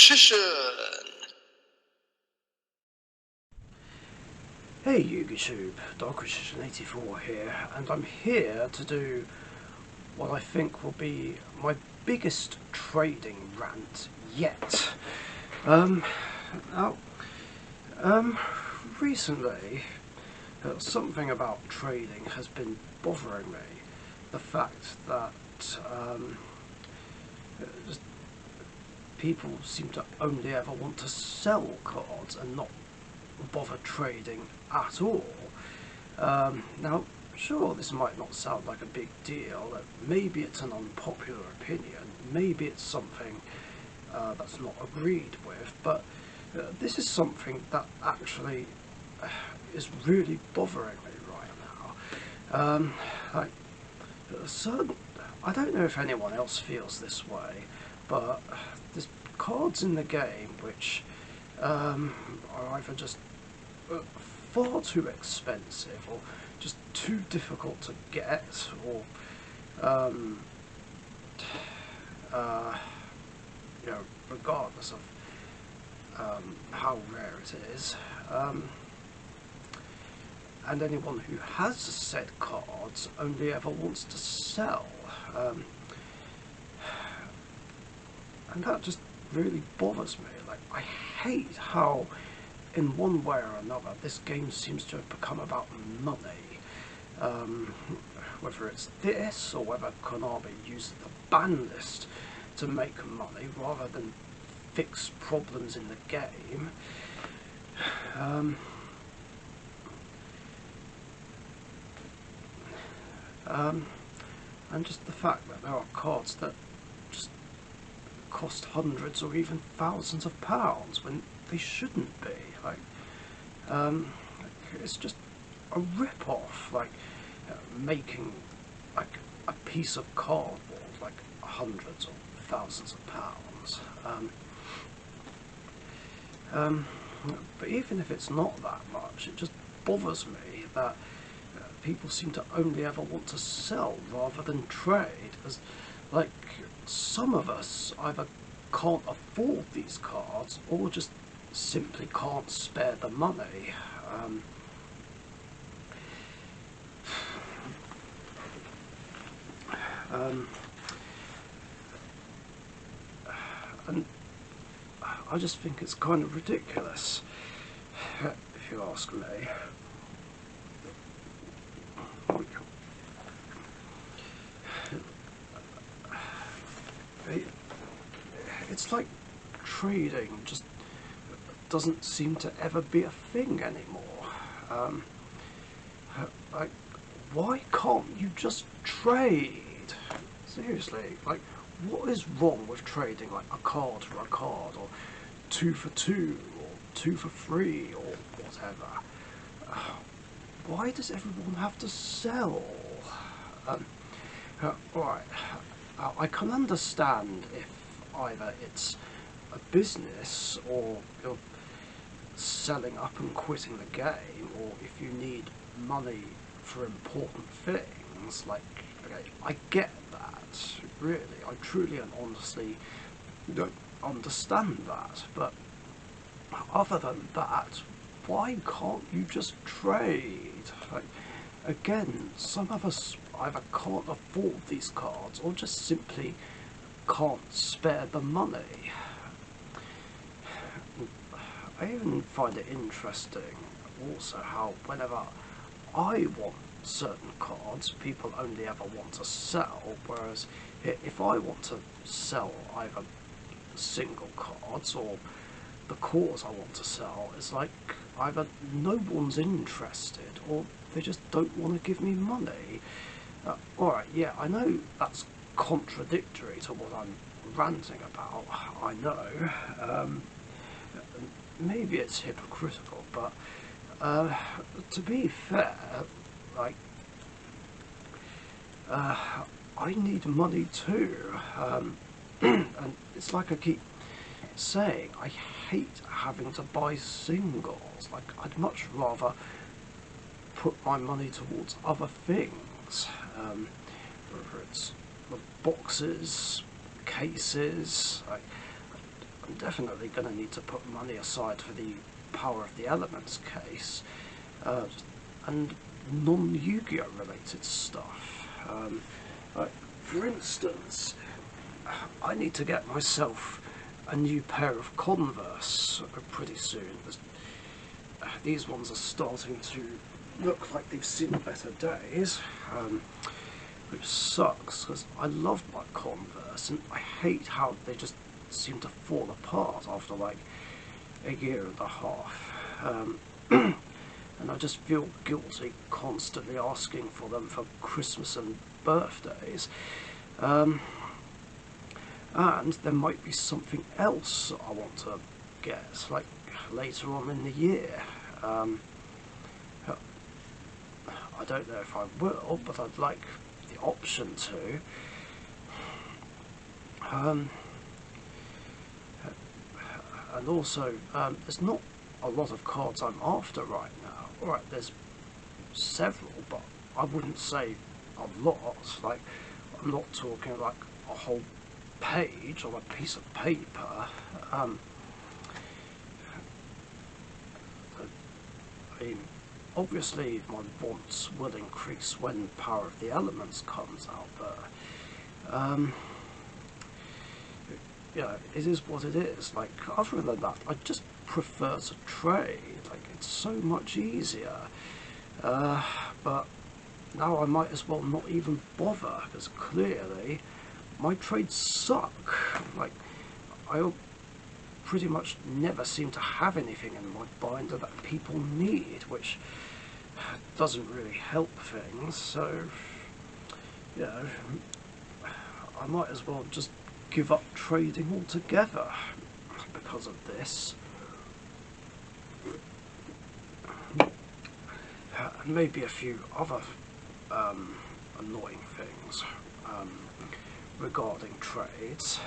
Nutrition. Hey YouTube, DarkRecision84 here, and I'm here to do what I think will be my biggest trading rant yet. Now, recently, something about trading has been bothering me. The fact that just people seem to only ever want to sell cards and not bother trading at all. Now, sure, this might not sound like a big deal. Maybe it's an unpopular opinion. Maybe it's something that's not agreed with. But this is something that actually is really bothering me right now. I don't know if anyone else feels this way, but there's cards in the game which are either just far too expensive or just too difficult to get, or you know, regardless of how rare it is, and anyone who has said cards only ever wants to sell, and that just really bothers me. Like, I hate how in one way or another this game seems to have become about money. Whether it's this or whether Konami uses the ban list to make money rather than fix problems in the game. And just the fact that there are cards that just cost hundreds or even thousands of pounds when they shouldn't be. Like, it's just a rip-off. Like, making like a piece of cardboard like hundreds or thousands of pounds. But even if it's not that much, it just bothers me that people seem to only ever want to sell rather than trade. As, like, some of us either can't afford these cards or just simply can't spare the money. And I just think it's kind of ridiculous, if you ask me. It's like trading just doesn't seem to ever be a thing anymore. Like, why can't you just trade? Seriously, like, what is wrong with trading like a card for a card, or 2 for 2, or 2 for 3, or whatever? Why does everyone have to sell? Right, I can understand if either it's a business, or you're selling up and quitting the game, or if you need money for important things. Like, okay, I get that, really, I truly and honestly don't understand that, but other than that, why can't you just trade? Like, again, some of us either can't afford these cards or just simply can't spare the money. I even find it interesting also how whenever I want certain cards, people only ever want to sell, whereas if I want to sell either single cards or the cores I want to sell, it's like either no one's interested or they just don't want to give me money. Alright, yeah, I know that's contradictory to what I'm ranting about, I know. Maybe it's hypocritical, but to be fair, like, I need money too, and it's like I keep saying, I hate having to buy singles. Like, I'd much rather put my money towards other things, whether it's the boxes, cases. I'm definitely going to need to put money aside for the Power of the Elements case, and non-Yu-Gi-Oh related stuff. Like, for instance, I need to get myself a new pair of Converse pretty soon. These ones are starting to look like they've seen better days, which sucks because I love my Converse and I hate how they just seem to fall apart after like a year and a half. And I just feel guilty constantly asking for them for Christmas and birthdays. And there might be something else I want to get, like later on in the year. I don't know if I will, but I'd like the option to. And also, there's not a lot of cards I'm after right now. Alright, there's several, but I wouldn't say a lot. Like, I'm not talking like a whole page or a piece of paper. I mean, obviously my wants will increase when Power of the Elements comes out, but yeah, it is what it is. Like, other than that, I just prefer to trade. Like, it's so much easier. But now I might as well not even bother, because clearly my trades suck. Like, I pretty much never seem to have anything in my binder that people need, which doesn't really help things. So, you know, I might as well just give up trading altogether because of this. And maybe a few other annoying things regarding trades.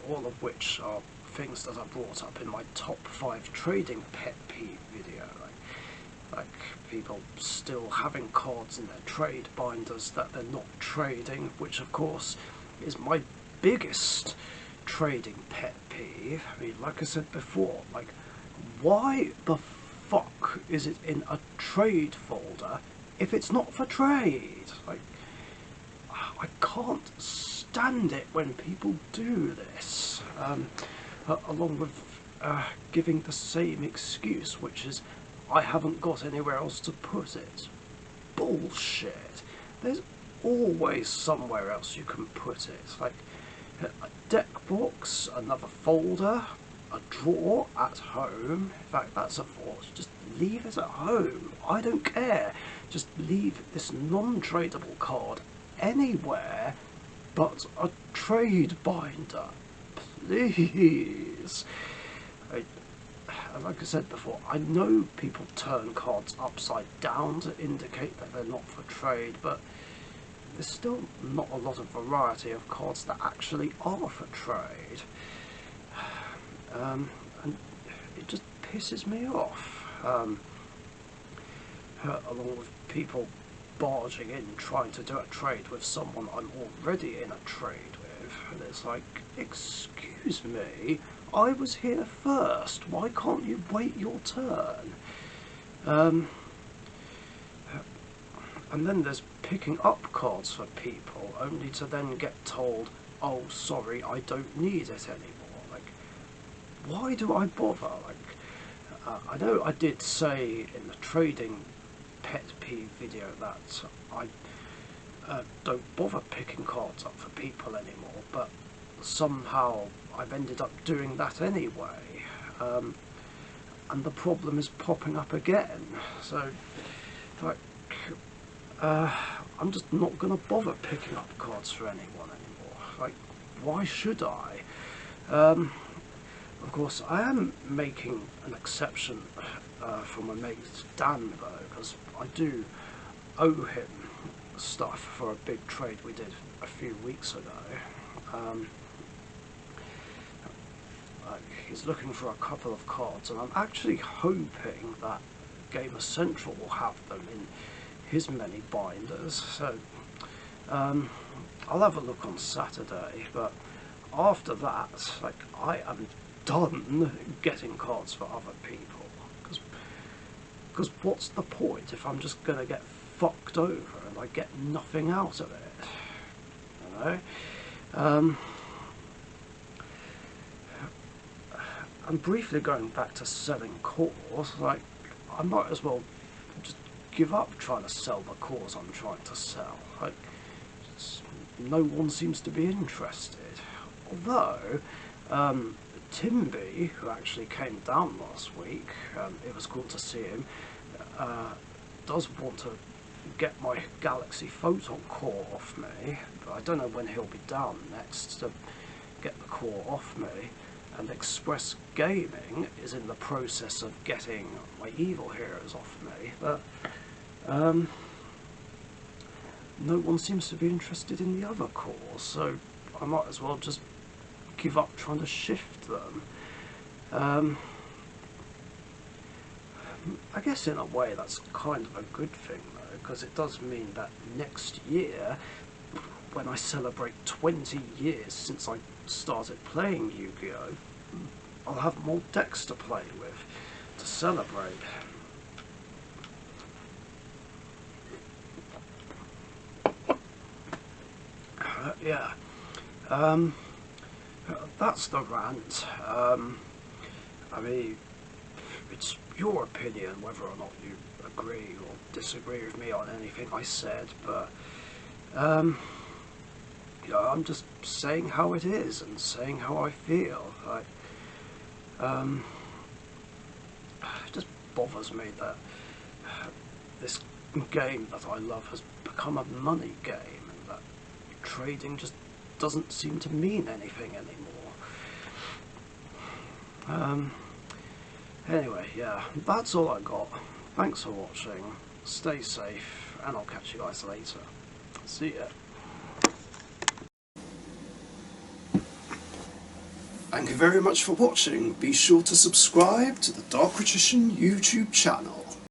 All of which are things that I brought up in my top 5 trading pet peeve video. Like people still having cards in their trade binders that they're not trading, which of course is my biggest trading pet peeve. I mean, like I said before, like, why the fuck is it in a trade folder if it's not for trade? Like, I can't stand it when people do this, along with giving the same excuse, which is, I haven't got anywhere else to put it. Bullshit. There's always somewhere else you can put it. Like a deck box, another folder, a drawer at home. In fact, that's a thought. Just leave it at home. I don't care. Just leave this non-tradable card anywhere but a trade binder. Please. Like I said before, I know people turn cards upside down to indicate that they're not for trade, but there's still not a lot of variety of cards that actually are for trade. And it just pisses me off. Along with people barging in trying to do a trade with someone I'm already in a trade with, and it's like, excuse me, I was here first, why can't you wait your turn? And then there's picking up cards for people, only to then get told, oh sorry, I don't need it anymore. Like, why do I bother? Like, I know I did say in the trading pet peeve video that I don't bother picking cards up for people anymore, but somehow I've ended up doing that anyway, and the problem is popping up again. So, like, I'm just not going to bother picking up cards for anyone anymore. Like, why should I? Of course, I am making an exception for my mate Dan, though, because I do owe him stuff for a big trade we did a few weeks ago. He's looking for a couple of cards, and I'm actually hoping that Gamer Central will have them in his many binders. So I'll have a look on Saturday, but after that, like, I am done getting cards for other people, because what's the point if I'm just gonna get fucked over and I get nothing out of it, you know? And briefly going back to selling cores, like, I might as well just give up trying to sell the cores I'm trying to sell. Like, no one seems to be interested. Although, Timby, who actually came down last week, it was cool to see him, does want to get my Galaxy Photon core off me, but I don't know when he'll be down next to get the core off me. And Express Gaming is in the process of getting my Evil Heroes off me, but no one seems to be interested in the other cores, so I might as well just give up trying to shift them. I guess in a way that's kind of a good thing though, because it does mean that next year, when I celebrate 20 years since I started playing Yu-Gi-Oh!, I'll have more decks to play with to celebrate. Yeah. That's the rant. I mean, it's your opinion whether or not you agree or disagree with me on anything I said, but you know, I'm just saying how it is and saying how I feel. It just bothers me that this game that I love has become a money game, and that trading just doesn't seem to mean anything anymore. Anyway, yeah, that's all I got. Thanks for watching, stay safe, and I'll catch you guys later. See ya. Thank you very much for watching. Be sure to subscribe to the Dark Magician YouTube channel.